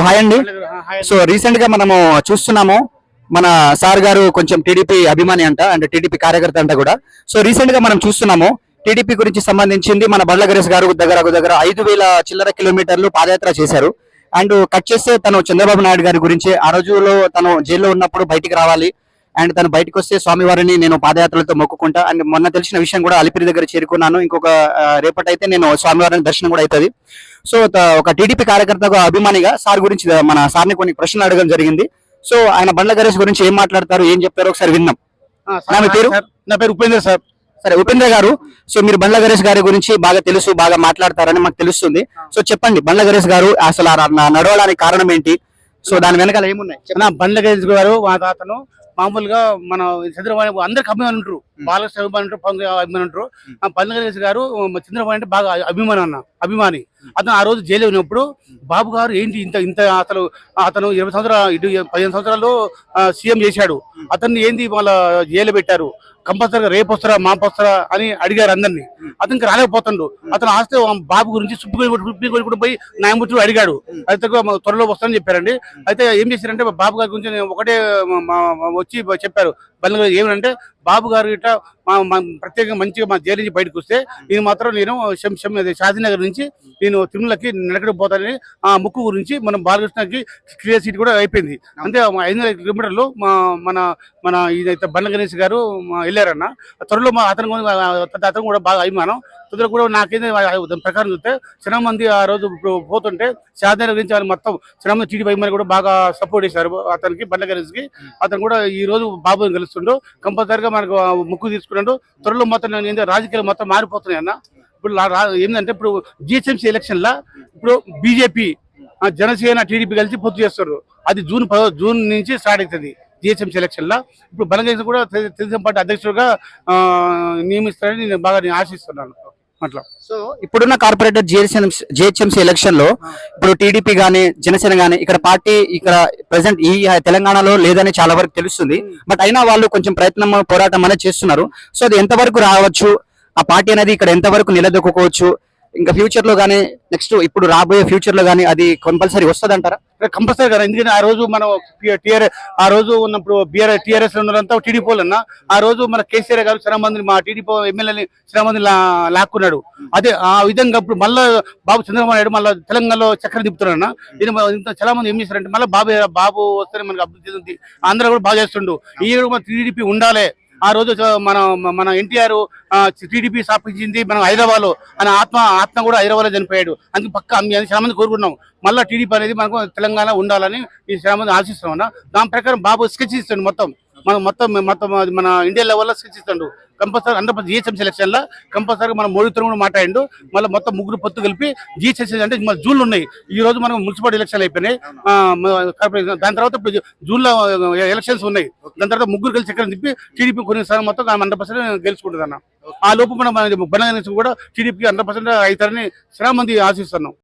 Hi అండి. So recent గా మనము చూస్తున్నాము మన సార్ గారు కొంచెం టీడీపీ అభిమాని అంట, అంటే టీడీపీ కార్యకర్త అంట కూడా. సో రీసెంట్ గా మనం చూస్తున్నాము టీడీపీ గురించి సంబంధించింది మన బండ్ల గణేష్ గారు దగ్గర 5,000 చిల్లర కిలోమీటర్లు పాదయాత్ర చేశారు. అండ్ కట్ చేస్తే తను చంద్రబాబు నాయుడు గారి గురించి ఆ రోజులో తను జైల్లో ఉన్నప్పుడు బయటికి రావాలి అండ్ తను బయటకు వస్తే స్వామివారిని నేను పాదయాత్రలతో మొక్కుకుంటా. అండ్ మొన్న తెలిసిన విషయం కూడా అలిపిరి దగ్గర చేరుకున్నాను, ఇంకొక రేపటైతే నేను స్వామివారిని దర్శనం కూడా అవుతుంది. సో ఒక టీడీపీ కార్యకర్తగా అభిమానిగా సార్ గురించి మన సార్ని కొన్ని ప్రశ్నలు అడగడం జరిగింది. సో ఆయన బండ్ల గణేష్ గురించి ఏం మాట్లాడతారు, ఏం చెప్తారో ఒకసారి విన్నాం. నా పేరు ఉపేంద్ర సార్. సరే ఉపేంద్ర గారు, సో మీరు బండ్ల గణేష్ గారి గురించి బాగా తెలుసు, బాగా మాట్లాడతారని మాకు తెలుస్తుంది. సో చెప్పండి, బండ్ల గణేష్ గారు అసలు నడవడానికి కారణం ఏంటి, సో దాని వెనకాల ఏమున్నాయి? బండ్ల గణేష్ గారు మా తాతను మామూలుగా మన చంద్రబాబు అందరికి అభిమానులు ఉంటారు, బాలకృష్ణ అభిమానులు ఉంటారు, పవన్ అభిమానులు ఉంటారు. బండ్ల గణేష్ గారు చంద్రబాబు అంటే బాగా అభిమాని. అతను ఆ రోజు జైలు ఉన్నప్పుడు బాబు గారు ఏంటి ఇంత ఇంత అతను 20 సంవత్సరాలు 15 సంవత్సరాలు సీఎం చేశాడు, అతన్ని ఏంది వాళ్ళ జైలు పెట్టారు, కంపల్సరీగా రేపు వస్తారా మాపు వస్తారా అని అడిగారు అందరినీ. అతనికి రాలేకపోతుండు. అతను ఆస్తే బాబు గురించి సుప్రీంకోర్టు కూడా పోయి న్యాయమూర్తులు అడిగాడు, అయితే త్వరలో వస్తారని చెప్పారండి. అయితే ఏం చేశారంటే బాబు గారి గురించి ఒకటే వచ్చి చెప్పారు బండ్ల గారు ఏమంటే, బాబు గారు ఇట్లా ప్రత్యేకంగా మంచిగా మా జైలు నుంచి బయటకు వస్తే నేను షాదీనగర్ నుంచి నేను తిరుమలకి నడకడికి పోతానని ఆ ముక్కు గురించి మనం బాలకృష్ణకి క్లియర్ సీట్ కూడా అయిపోయింది. అంటే 500 కిలోమీటర్లు మన ఇదైతే బండ్ల గణేష్ గారు వెళ్ళారన్న. త్వరలో అతను కూడా బాగా అభిమానం. త్వరలో కూడా నాకేంది ప్రకారం చూస్తే చాలా మంది ఆ రోజు పోతుంటే షాదీనగర్ గురించి వాళ్ళు మొత్తం చాలా మంది టీడీపీ అభిమానులు కూడా బాగా సపోర్ట్ చేశారు అతనికి, బండ్ల గణేష్కి. అతను కూడా ఈ రోజు బాబుని కలుస్తుండో కంపల్సరీగా మనకు ముక్కు తీసుకున్నాడు. త్వరలో మొత్తం రాజకీయాలు మొత్తం మారిపోతున్నాయి అన్న. ఇప్పుడు ఏంటంటే ఇప్పుడు జిహెచ్ఎంసీ ఎలక్షన్ లా ఇప్పుడు బీజేపీ జనసేన టీడీపీ కలిసి పొత్తు చేస్తారు. అది జూన్ నుంచి స్టార్ట్ అవుతుంది జిహెచ్ఎంసీ ఎలక్షన్ లా. ఇప్పుడు బండ్ల గణేష్ కూడా తెలుగుదేశం పార్టీ అధ్యక్షుడిగా నియమిస్తారని నేను బాగా ఆశిస్తున్నాను అట్లా. సో ఇప్పుడున్న కార్పొరేటర్ జిహెచ్ఎంసీ ఎలక్షన్ లో ఇప్పుడు టీడీపీ గానీ జనసేన గానీ ఇక్కడ పార్టీ ఇక్కడ ప్రెసెంట్ ఈ తెలంగాణలో లేదని చాలా వరకు తెలుస్తుంది. బట్ అయినా వాళ్ళు కొంచెం పోరాటం అనేది చేస్తున్నారు. సో అది ఎంతవరకు రావచ్చు, ఆ పార్టీ అనేది ఇక్కడ ఎంతవరకు నిలదొక్కుకోవచ్చు, ఇంకా ఫ్యూచర్ లో గానీ నెక్స్ట్ ఇప్పుడు రాబోయే ఫ్యూచర్ లో గానీ అది కంపల్సరీ వస్తుంది అంటారా? కంపల్సరీ కదా, ఎందుకంటే ఆ రోజు మనం ఆ రోజు ఉన్నప్పుడు టీఆర్ఎస్ ఉన్నదంతా టీడీపీ వాళ్ళన్నా. ఆ రోజు మన కేసీఆర్ గారు చాలా మందిని మా టీడీపీ ఎమ్మెల్యేని చాలా మంది లాక్కున్నాడు. అదే ఆ విధంగా ఇప్పుడు మళ్ళీ బాబు చంద్రబాబు నాయుడు మళ్ళీ తెలంగాణలో చక్రం తిప్పుతున్నాడు. చాలా మంది ఏం చేశారంటే మళ్ళీ బాబు వస్తేనే మనకు అభివృద్ధి చెందుతుంది, ఆంధ్ర కూడా బాగా చేస్తుండు. ఈ మన టీడీపీ ఉండాలి. ఆ రోజు మన ఎన్టీఆర్ టీడీపీ స్థాపించింది మనం హైదరాబాద్ లో, అని ఆత్మ కూడా హైదరాబాద్ లో చనిపోయాడు. అందుకు పక్క చాలా మంది కోరుకున్నాం మళ్ళీ టీడీపీ అనేది మనకు తెలంగాణ ఉండాలని చాలా మంది ఆశిస్తున్నాం. దాని ప్రకారం బాబు స్కెచ్ ఇస్తాడు మొత్తం మన ఇండియా లెవెల్లో స్కెచ్ ఇస్తాడు. కంపల్సరీ 100% జిహెచ్ఎంసీ ఎలక్షన్ లా కంపల్సరీ మనం మోడీతో కూడా మాట్లాడిండు. మళ్ళీ మొత్తం ముగ్గురు పొత్తు కలిపి జిహెచ్ఎంసీ అంటే మన జూన్లో ఉన్నాయి. ఈ రోజు మనం మున్సిపాలిటీ ఎలక్షన్లు అయిపోయినాయి. దాని తర్వాత ఇప్పుడు జూన్లో ఎలక్షన్స్ ఉన్నాయి. దాని తర్వాత ముగ్గురు కలిసి చక్రం తిప్పి టీడీపీ కొన్ని స్థానం మొత్తం 100% గెలుచుకుంటుంది అన్న. ఆ లోపు మనం బండ్ల గణేష్ కూడా టీడీపీకి 100% అవుతారని చాలా మంది ఆశిస్తున్నాం.